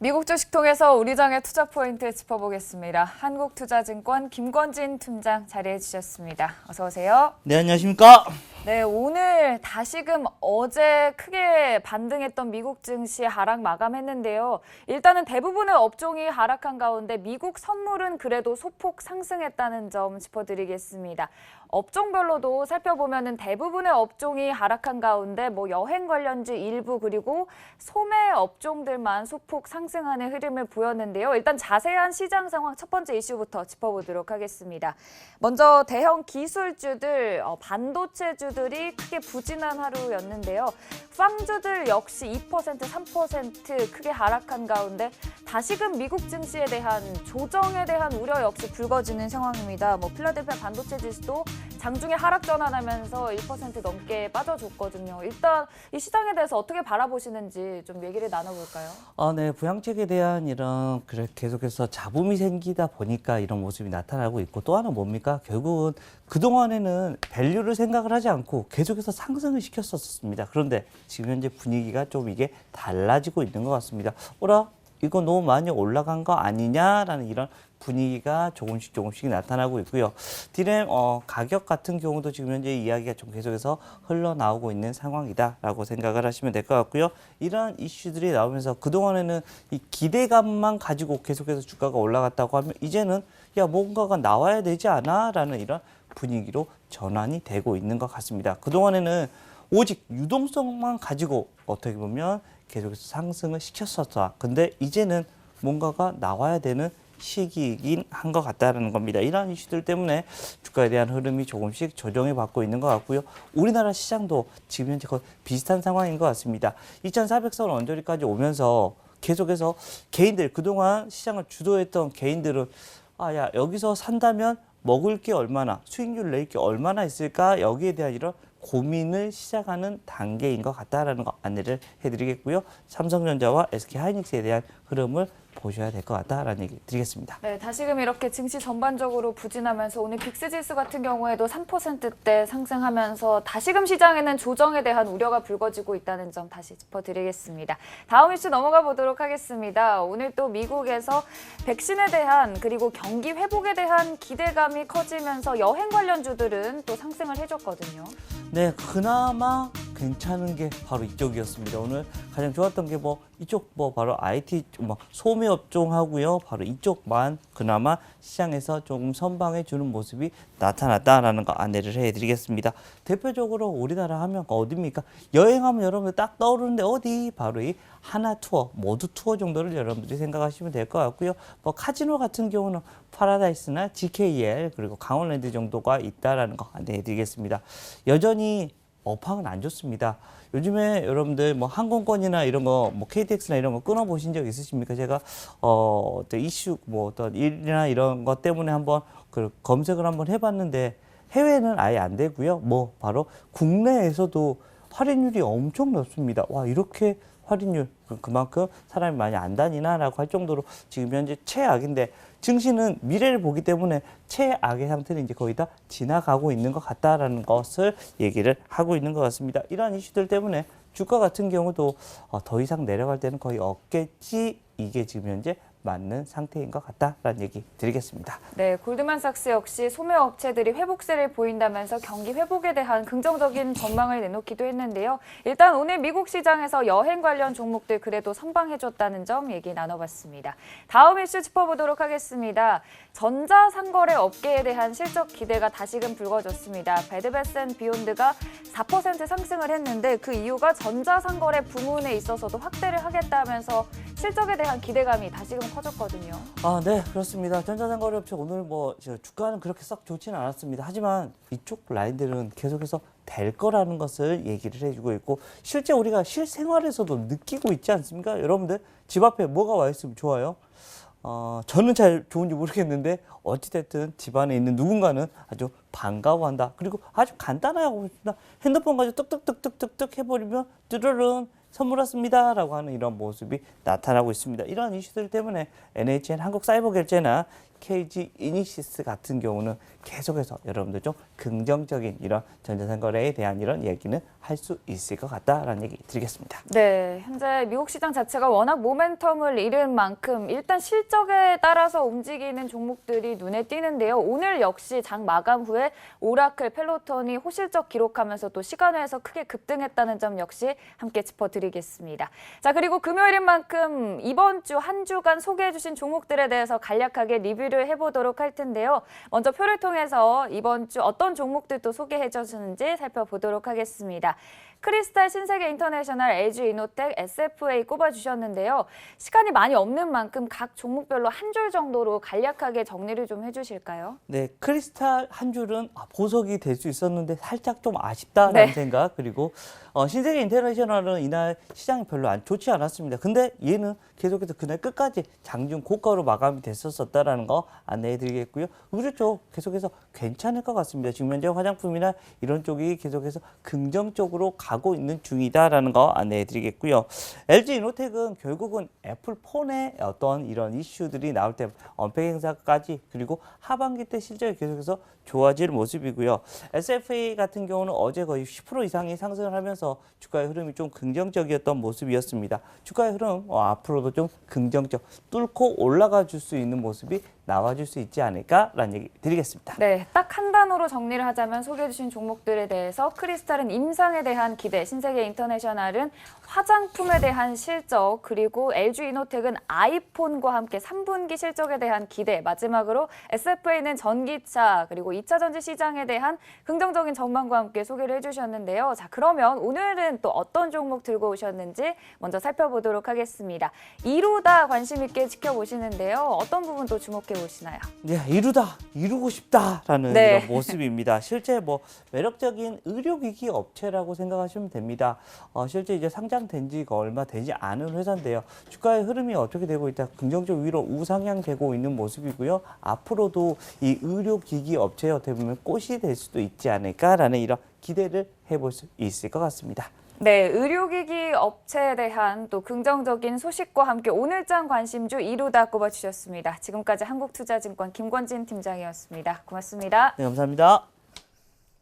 미국 주식 통해서 우리 장의 투자 포인트 짚어보겠습니다. 한국투자증권 김권진 팀장 자리해 주셨습니다. 어서 오세요. 네, 안녕하십니까? 네, 오늘 다시금 어제 크게 반등했던 미국 증시 하락 마감했는데요. 일단은 대부분의 업종이 하락한 가운데 미국 선물은 그래도 소폭 상승했다는 점 짚어드리겠습니다. 업종별로도 살펴보면은 대부분의 업종이 하락한 가운데 여행 관련주 일부 그리고 소매 업종들만 소폭 상승하는 흐름을 보였는데요. 일단 자세한 시장 상황 첫 번째 이슈부터 짚어보도록 하겠습니다. 먼저 대형 기술주들, 반도체주들이 크게 부진한 하루였는데요. 빵주들 역시 2%, 3% 크게 하락한 가운데 다시금 미국 증시에 대한 조정에 대한 우려 역시 불거지는 상황입니다. 필라델피아 반도체 지수도 장중에 하락 전환하면서 1% 넘게 빠져줬거든요. 일단 이 시장에 대해서 어떻게 바라보시는지 좀 얘기를 나눠볼까요? 네, 부양책에 대한 이런 계속해서 잡음이 생기다 보니까 이런 모습이 나타나고 있고 또 하나 뭡니까? 결국은 그동안에는 밸류를 생각을 하지 않고 계속해서 상승을 시켰었습니다. 그런데 지금 현재 분위기가 좀 이게 달라지고 있는 것 같습니다. 이거 너무 많이 올라간 거 아니냐라는 이런 분위기가 조금씩 나타나고 있고요. 디램 가격 같은 경우도 지금 현재 이야기가 좀 계속해서 흘러나오고 있는 상황이다라고 생각을 하시면 될 것 같고요. 이러한 이슈들이 나오면서 그동안에는 이 기대감만 가지고 계속해서 주가가 올라갔다고 하면 이제는 뭔가가 나와야 되지 않아? 라는 이런 분위기로 전환이 되고 있는 것 같습니다. 그동안에는 오직 유동성만 가지고 어떻게 보면 계속해서 상승을 시켰었다. 근데 이제는 뭔가가 나와야 되는 시기이긴 한 것 같다는 겁니다. 이러한 이슈들 때문에 주가에 대한 흐름이 조금씩 조정을 받고 있는 것 같고요. 우리나라 시장도 지금 현재 거의 비슷한 상황인 것 같습니다. 2400선 언저리까지 오면서 계속해서 개인들, 그동안 시장을 주도했던 개인들은 여기서 산다면 먹을 게 얼마나, 수익률 낼 게 얼마나 있을까, 여기에 대한 이런 고민을 시작하는 단계인 것 같다라는 거 안내를 해드리겠고요. 삼성전자와 SK하이닉스에 대한 흐름을 보셔야 될 것 같다라는 얘기 드리겠습니다. 네, 다시금 이렇게 증시 전반적으로 부진하면서 오늘 빅스지수 같은 경우에도 3%대 상승하면서 다시금 시장에는 조정에 대한 우려가 불거지고 있다는 점 다시 짚어드리겠습니다. 다음 이슈 넘어가 보도록 하겠습니다. 오늘 또 미국에서 백신에 대한 그리고 경기 회복에 대한 기대감이 커지면서 여행 관련주들은 또 상승을 해줬거든요. 네, 그나마 괜찮은 게 바로 이쪽이었습니다. 오늘 가장 좋았던 게 이쪽 바로 IT 소매 업종하고요. 바로 이쪽만 그나마 시장에서 조금 선방해 주는 모습이 나타났다라는 거 안내를 해드리겠습니다. 대표적으로 우리나라 하면 어디입니까? 여행하면 여러분들 딱 떠오르는데 어디? 바로 이 하나 투어, 모두 투어 정도를 여러분들이 생각하시면 될 것 같고요. 카지노 같은 경우는 파라다이스나 GKL 그리고 강원랜드 정도가 있다라는 거 안내해드리겠습니다. 여전히 업황은 안 좋습니다. 요즘에 여러분들 항공권이나 이런 거 KTX나 이런 거 끊어 보신 적 있으십니까? 제가 어떤 이슈 어떤 일이나 이런 것 때문에 한번 검색을 한번 해봤는데 해외는 아예 안 되고요. 바로 국내에서도 할인율이 엄청 높습니다. 이렇게 할인율 그만큼 사람이 많이 안 다니나라고 할 정도로 지금 현재 최악인데 증시는 미래를 보기 때문에 최악의 상태는 이제 거의 다 지나가고 있는 것 같다라는 것을 얘기를 하고 있는 것 같습니다. 이러한 이슈들 때문에 주가 같은 경우도 더 이상 내려갈 때는 거의 없겠지, 이게 지금 현재 맞는 상태인 것 같다라는 얘기 드리겠습니다. 네, 골드만삭스 역시 소매 업체들이 회복세를 보인다면서 경기 회복에 대한 긍정적인 전망을 내놓기도 했는데요. 일단 오늘 미국 시장에서 여행 관련 종목들 그래도 선방해줬다는 점 얘기 나눠봤습니다. 다음 이슈 짚어보도록 하겠습니다. 전자상거래 업계에 대한 실적 기대가 다시금 불거졌습니다. 베드베스앤비욘드가 4% 상승을 했는데 그 이유가 전자상거래 부문에 있어서도 확대를 하겠다면서 실적에 대한 기대감이 다시금 커졌거든요. 네, 그렇습니다. 전자상거래 업체 오늘 주가는 그렇게 썩 좋지는 않았습니다. 하지만 이쪽 라인들은 계속해서 될 거라는 것을 얘기를 해주고 있고 실제 우리가 실생활에서도 느끼고 있지 않습니까? 여러분들 집 앞에 뭐가 와 있으면 좋아요? 저는 잘 좋은지 모르겠는데 어찌됐든 집 안에 있는 누군가는 아주 반가워한다. 그리고 아주 간단하고 핸드폰 가지고 뚝뚝뚝뚝뚝 해버리면 뚜르릉 선물 왔습니다 라고 하는 이런 모습이 나타나고 있습니다. 이러한 이슈들 때문에 NHN 한국사이버결제나 KG 이니시스 같은 경우는 계속해서 여러분들 좀 긍정적인 이런 전자상 거래에 대한 이런 얘기는 할 수 있을 것 같다라는 얘기 드리겠습니다. 네, 현재 미국 시장 자체가 워낙 모멘텀을 잃은 만큼 일단 실적에 따라서 움직이는 종목들이 눈에 띄는데요. 오늘 역시 장 마감 후에 오라클, 펠로톤이 호실적 기록하면서 또 시간외에서 크게 급등했다는 점 역시 함께 짚어드리겠습니다. 자, 그리고 금요일인 만큼 이번 주 한 주간 소개해주신 종목들에 대해서 간략하게 리뷰를 해보도록 할 텐데요. 먼저 표를 통해서 이번 주 어떤 종목들도 소개해주셨는지 살펴보도록 하겠습니다. 크리스탈, 신세계 인터내셔널, LG 이노텍, SFA 꼽아주셨는데요. 시간이 많이 없는 만큼 각 종목별로 한 줄 정도로 간략하게 정리를 좀 해주실까요? 네, 크리스탈 한 줄은 보석이 될 수 있었는데 살짝 좀 아쉽다라는 네. 생각. 그리고 신세계 인터내셔널은 이날 시장이 별로 좋지 않았습니다. 근데 얘는 계속해서 그날 끝까지 장중 고가로 마감이 됐었다라는 거 안내해 드리겠고요. 의류 쪽 계속해서 괜찮을 것 같습니다. 지금 현재 화장품이나 이런 쪽이 계속해서 긍정적으로 가고 있는 중이다라는 거 안내해 드리겠고요. LG 이노텍은 결국은 애플 폰의 어떤 이런 이슈들이 나올 때 언팩 행사까지 그리고 하반기 때 실적이 계속해서 좋아질 모습이고요. SFA 같은 경우는 어제 거의 10% 이상이 상승을 하면서 주가의 흐름이 좀 긍정적이었던 모습이었습니다. 주가의 흐름 앞으로도 좀 긍정적, 뚫고 올라가 줄 수 있는 모습이 나와줄 수 있지 않을까라는 얘기 드리겠습니다. 네, 딱 한 단어로 정리를 하자면 소개해주신 종목들에 대해서 크리스탈은 임상에 대한 기대, 신세계 인터내셔널은 화장품에 대한 실적, 그리고 LG 이노텍은 아이폰과 함께 3분기 실적에 대한 기대, 마지막으로 SFA는 전기차, 그리고 2차 전지 시장에 대한 긍정적인 전망과 함께 소개를 해주셨는데요. 자, 그러면 오늘은 또 어떤 종목 들고 오셨는지 먼저 살펴보도록 하겠습니다. 이루다 관심 있게 지켜보시는데요. 어떤 부분 또 주목해 보시나요? 네, 이루고 싶다라는 네. 이런 모습입니다. 실제 매력적인 의료기기 업체라고 생각하시면 됩니다. 실제 이제 상장된 지가 얼마 되지 않은 회사인데요. 주가의 흐름이 어떻게 되고 있다? 긍정적 위로 우상향되고 있는 모습이고요. 앞으로도 이 의료기기 업체에 어떻게 보면 꽃이 될 수도 있지 않을까라는 이런 기대를 해볼 수 있을 것 같습니다. 네, 의료기기 업체에 대한 또 긍정적인 소식과 함께 오늘장 관심주 이루다 꼽아주셨습니다. 지금까지 한국투자증권 김권진 팀장이었습니다. 고맙습니다. 네, 감사합니다.